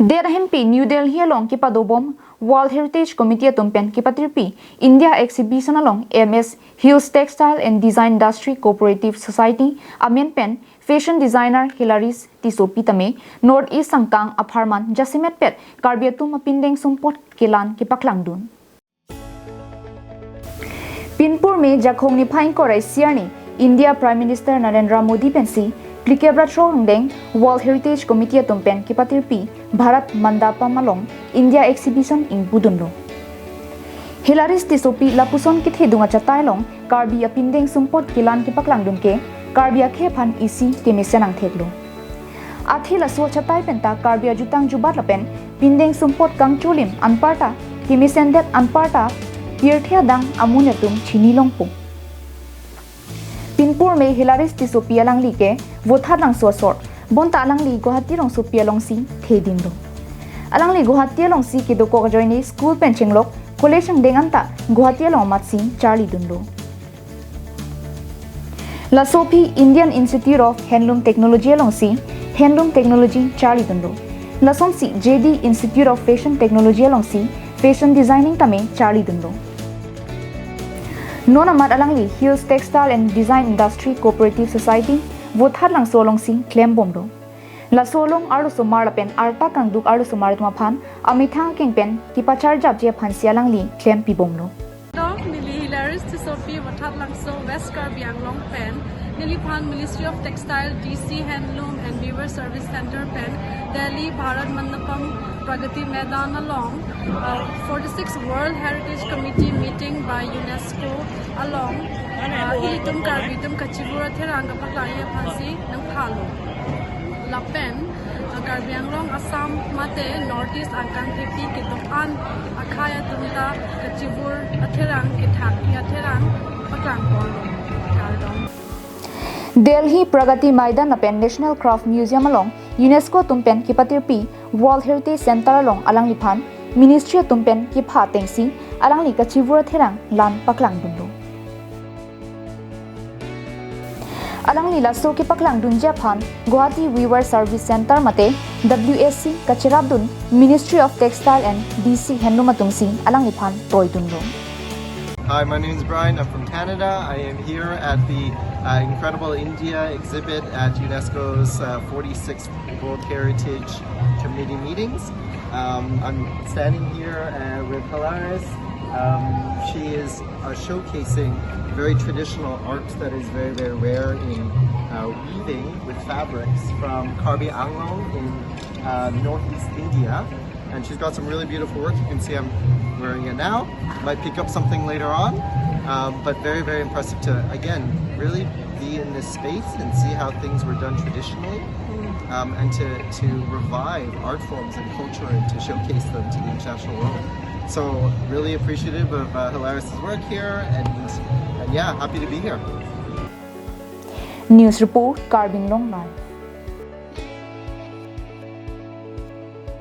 Der hempi New Delhi along kipadobom World Heritage Committee atumpen kipatirpi India Exhibition along MS Hills Textile and Design Industry Cooperative Society Amenpen Fashion Designer Hellaris Tissopi tame North East Sangkang Aparman Jasimet Pet Karbiatum Pindeng Sumpot Kilan Kipaklangdun Pinpur में जखोंग निफाइन कोराई सियारनी India prime minister Narendra Modi पेंसी क्लिकेब्रा थ्रोंगदेंग world heritage committee अतुमपेन किपातिरपी भारत मंदापा मलोंग इंडिया एक्सिबिशन इन बुदुनलो हिलारिस तिसोपी लापुसोन की थेदुंगा चताइलोंग कार्बी अपिंदेंग सुम्पोट किलान की पकलांगदुन के कार्बिया खेफान इसी के मिसेनांग थेगलो आथि लसो चताइ पेंता कार्बिया जुतांग जुबात लपेन पिंदेंग सुम्पोट कांगचुलिम अनपार्टा की मिसेंदेत अनपार्टा Pirthia dang amunatum chinilongpung. Pinpur में हिलारिस तिसोपी अलंगली के वोथा लंग सोसोर बोंता अलंगली गुवाहाटी लंग सोपी अलंगसी थे दिनलो अलंगली गुवाहाटी अलंगसी के दो को जॉइनी स्कूल पेंचिंग लोग कॉलेज देंगंता गुवाहाटी अलंग मातसी चार्ली दुनलो लसोपी Indian institute of handloom technology अलंगसी हैंडलूम टेक्नोलॉजी चार्ली दुनलो लसोंसी JD institute of fashion technology अलंगसी फैशन डिजाइनिंग तमे चार्ली दुनलो नोन अमर अलंगली hills textile and design industry cooperative society वो थार लंग सोलोंगसी क्लेम बोमलो ला सोलोंग आरु सुमार पेन आर्टा कांगदुक आरु सुमार तुमा फान अमिथा केंगपेन की पचार जाबजे फानसिया लंगली क्लेम पी बोमलो Nili Hellaris Tissopi watat langso West Karbiang Long Pen Nili Pan Ministry of Textile DC Handloom and Weaver Service Center Pen Delhi Bharat Mandapam Pragati Maidan along 46th World Heritage Committee meeting by UNESCO along Ilitum Karbitum Kachevur Theranga Paklaya Phansi Nang Phalo Lapen Karbiang Long Assam Mate Northeast Karbipi Kitokan Akhaya Tumta Kachevur Atherang Kithak Atherang Paklang Polo Delhi Pragati Maidan Lapen National Craft Museum along UNESCO Tumpen Kipatirpi World Heritage Center along Alang Lipan Ministry Tumpen Kipha Tengsi Alang Li Kachevur Atherang Lan Paklang Dunlo Alang Li Lasso ke Paklang Dun Japan Guwahati Weaver Service Center Mate WSC Kachirabdun Ministry of Textile and DC Handloom Atungsi Alang Lipan Toy Dunlo. Hi, my name is Brian. I'm from Canada. I am here at the Incredible India exhibit at UNESCO's 46th World Heritage Committee meetings. I'm standing here with Hellaris. She is showcasing very traditional art that is very, very rare in weaving with fabrics from Karbipi in northeast India. And she's got some really beautiful work. You can see I'm wearing it now. Might pick up something later on. But very, very impressive to, again, really be in this space and see how things were done traditionally. And to revive art forms and culture and to showcase them to the international world. So really appreciative of Hellaris' work here and yeah, happy to be here. News Report Karbin Long Live.